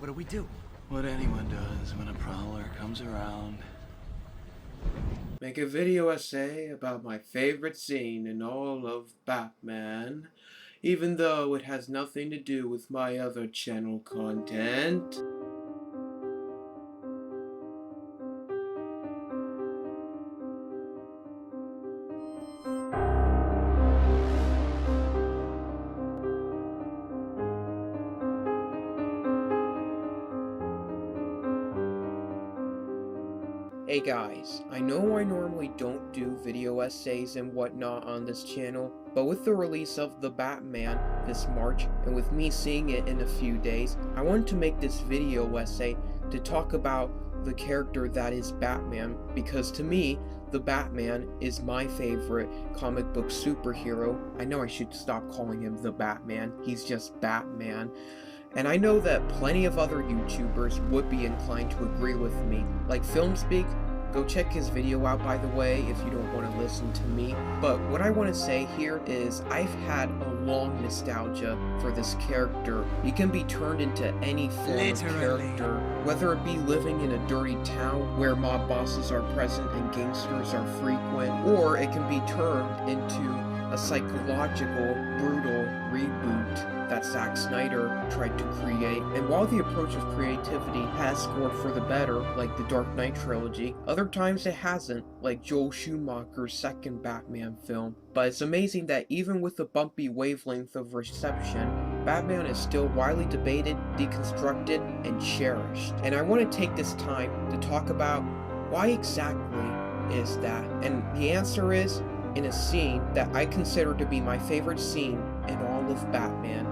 What do we do? What anyone does when a prowler comes around. Make a video essay about my favorite scene in all of Batman, even though it has nothing to do with my other channel content. Hey guys, I know I normally don't do video essays and whatnot on this channel, but with the release of The Batman this March, and with me seeing it in a few days, I wanted to make this video essay to talk about the character that is Batman, because to me, the Batman is my favorite comic book superhero. I know I should stop calling him the Batman, he's just Batman. And I know that plenty of other YouTubers would be inclined to agree with me, like FilmSpeak. Go check his video out, by the way, if you don't want to listen to me. But what I want to say here is I've had a long nostalgia for this character. He can be turned into any form of character, whether it be living in a dirty town where mob bosses are present and gangsters are frequent, or it can be turned into a psychological, brutal reboot that Zack Snyder tried to create. And while the approach of creativity has scored for the better, like the Dark Knight trilogy, other times it hasn't, like Joel Schumacher's second Batman film. But it's amazing that even with the bumpy wavelength of reception, Batman is still widely debated, deconstructed, and cherished. And I want to take this time to talk about why exactly is that. And the answer is in a scene that I consider to be my favorite scene in all of Batman.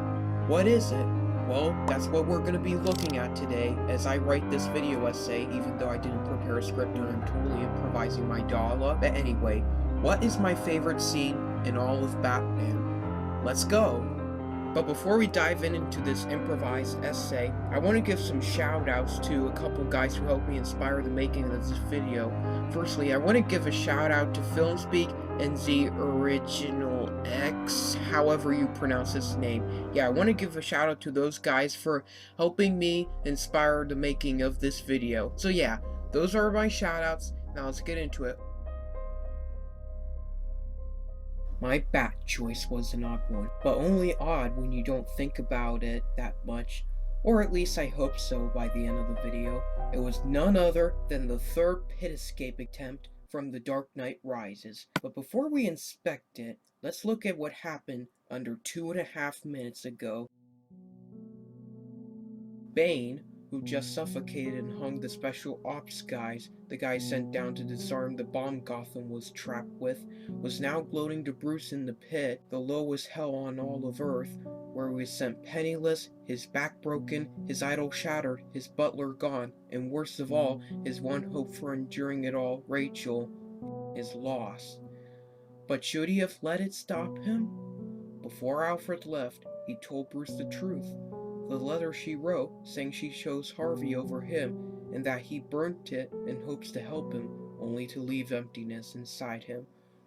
What is it? Well, that's what we're going to be looking at today as I write this video essay, even though I didn't prepare a script and I'm totally improvising my dialogue. But anyway, what is my favorite scene in all of Batman? Let's go! But before we dive into this improvised essay, I want to give some shout outs to a couple guys who helped me inspire the making of this video. Firstly, I want to give a shout out to FilmSpeak and The Original X, however you pronounce his name. Yeah, I want to give a shout out to those guys for helping me inspire the making of this video. So yeah, those are my shout outs. Now let's get into it. My bat choice was an odd one, but only odd when you don't think about it that much. Or at least I hope so by the end of the video. It was none other than the third pit escape attempt from The Dark Knight Rises. But before we inspect it, let's look at what happened under 2.5 minutes ago. Bane, who just suffocated and hung the special ops guys, the guys sent down to disarm the bomb Gotham was trapped with, was now gloating to Bruce in the pit, the lowest hell on all of Earth, where he was sent penniless, his back broken, his idol shattered, his butler gone, and worst of all, his one hope for enduring it all, Rachel, is lost. But should he have let it stop him? Before Alfred left, he told Bruce the truth. The letter she wrote saying she chose Harvey over him and that he burnt it in hopes to help him, only to leave emptiness inside him.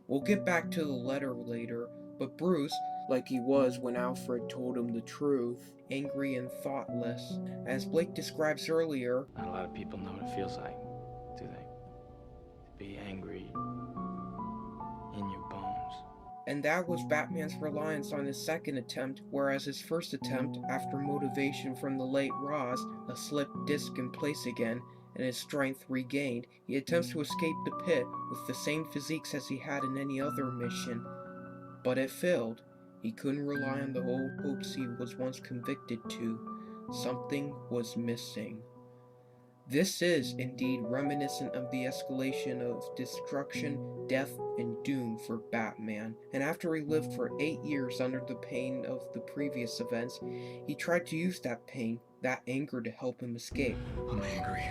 We'll get back to the letter later, but Bruce, like he was when Alfred told him the truth, angry and thoughtless. As Blake describes earlier, Not a lot of people know what it feels like, do they? To be angry in your bones. and that was Batman's reliance on his second attempt, whereas his first attempt, after motivation from the late Ross, a slipped disc in place again, and his strength regained, he attempts to escape the pit with the same physiques as he had in any other mission. But it failed. He couldn't rely on the old hopes he was once convicted to. Something was missing. This is indeed reminiscent of the escalation of destruction, death, and doom for Batman, and after he lived for 8 years under the pain of the previous events, he tried to use that pain, that anger to help him escape. I'm angry.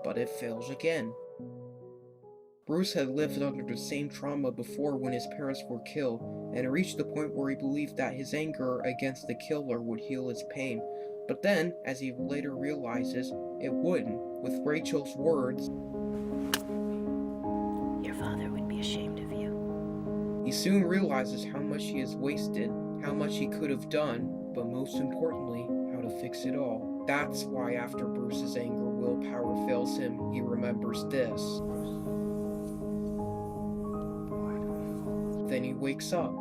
But it fails again. Bruce had lived under the same trauma before when his parents were killed, and reached the point where he believed that his anger against the killer would heal his pain. But then, as he later realizes, it wouldn't, with Rachel's words, Your father would be ashamed of you. he soon realizes how much he has wasted, how much he could have done, but most importantly, how to fix it all. That's why after Bruce's anger willpower fails him, he remembers this. Then he wakes up.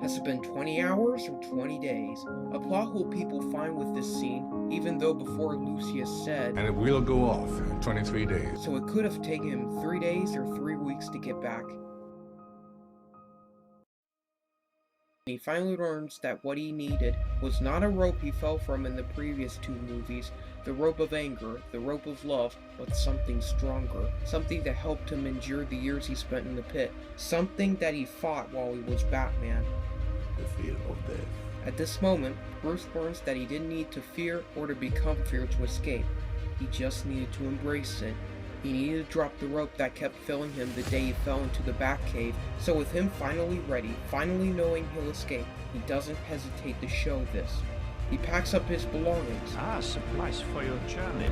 Has it been 20 hours or 20 days? A plot hole people find with this scene, even though before Lucius said, and it will go off in 23 days. so it could have taken him 3 days or 3 weeks to get back. He finally learns that what he needed was not a rope he fell from in the previous 2 movies, the rope of anger, the rope of love, but something stronger, something that helped him endure the years he spent in the pit, something that he fought while he was Batman. The fear of death. At this moment, Bruce learns that he didn't need to fear or to become fear to escape. He just needed to embrace it. He needed to drop the rope that kept failing him the day he fell into the Batcave, so with him finally ready, finally knowing he'll escape, he doesn't hesitate to show this. He packs up his belongings. Supplies for your journey.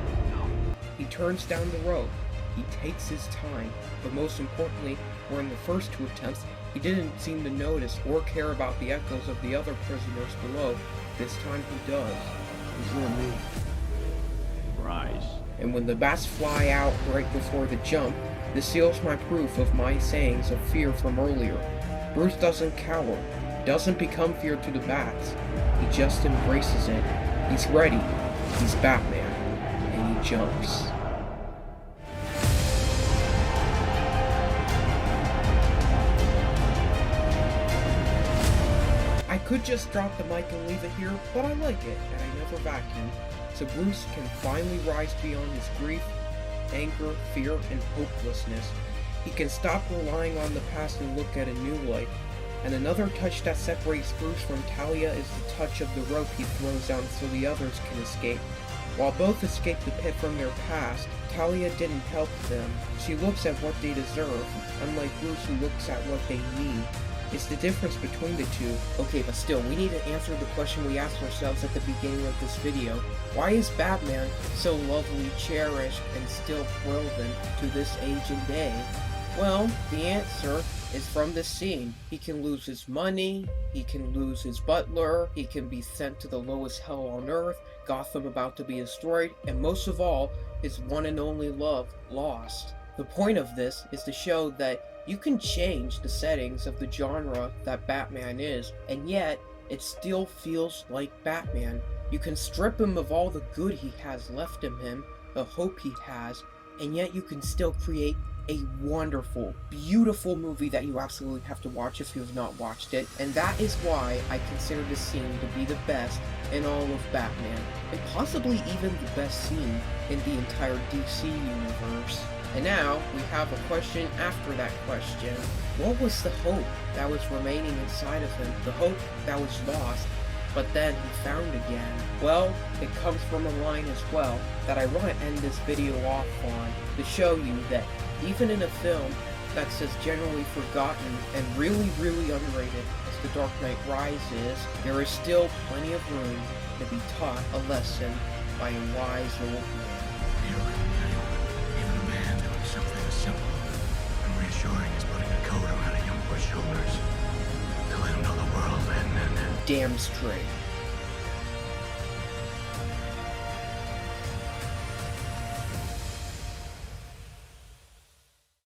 He turns down the rope. He takes his time, but most importantly, where in the first 2 attempts, he didn't seem to notice or care about the echoes of the other prisoners below. This time he does. It's not me. Rise. And when the bats fly out right before the jump, this seals my proof of my sayings of fear from earlier. Bruce doesn't cower, doesn't become fear to the bats. He just embraces it. He's ready. He's Batman. And he jumps. I could just drop the mic and leave it here, but I like it, and I never vacuum. So Bruce can finally rise beyond his grief, anger, fear, and hopelessness. He can stop relying on the past and look at a new life. And another touch that separates Bruce from Talia is the touch of the rope he throws down so the others can escape. While both escape the pit from their past, Talia didn't help them. She looks at what they deserve, unlike Bruce who looks at what they need. It's the difference between the two. Okay, but still, we need to answer the question we asked ourselves at the beginning of this video. Why is Batman so lovely, cherished, and still relevant to this age and day? Well, the answer is from this scene. He can lose his money, he can lose his butler, he can be sent to the lowest hell on earth, Gotham about to be destroyed, and most of all, his one and only love lost. The point of this is to show that you can change the settings of the genre that Batman is, and yet it still feels like Batman. You can strip him of all the good he has left in him, the hope he has, and yet you can still create a wonderful, beautiful movie that you absolutely have to watch if you have not watched it, and that is why I consider this scene to be the best in all of Batman, and possibly even the best scene in the entire DC universe. And now, we have a question after that question. What was the hope that was remaining inside of him? The hope that was lost, but then he found again? Well, it comes from a line as well that I want to end this video off on, to show you that even in a film that's as generally forgotten and really, really underrated as The Dark Knight Rises, there is still plenty of room to be taught a lesson by a wise old man. Even a man doing something as simple and reassuring as putting a coat around a young boy's shoulders to let him know the world hadn't ended. Damn straight.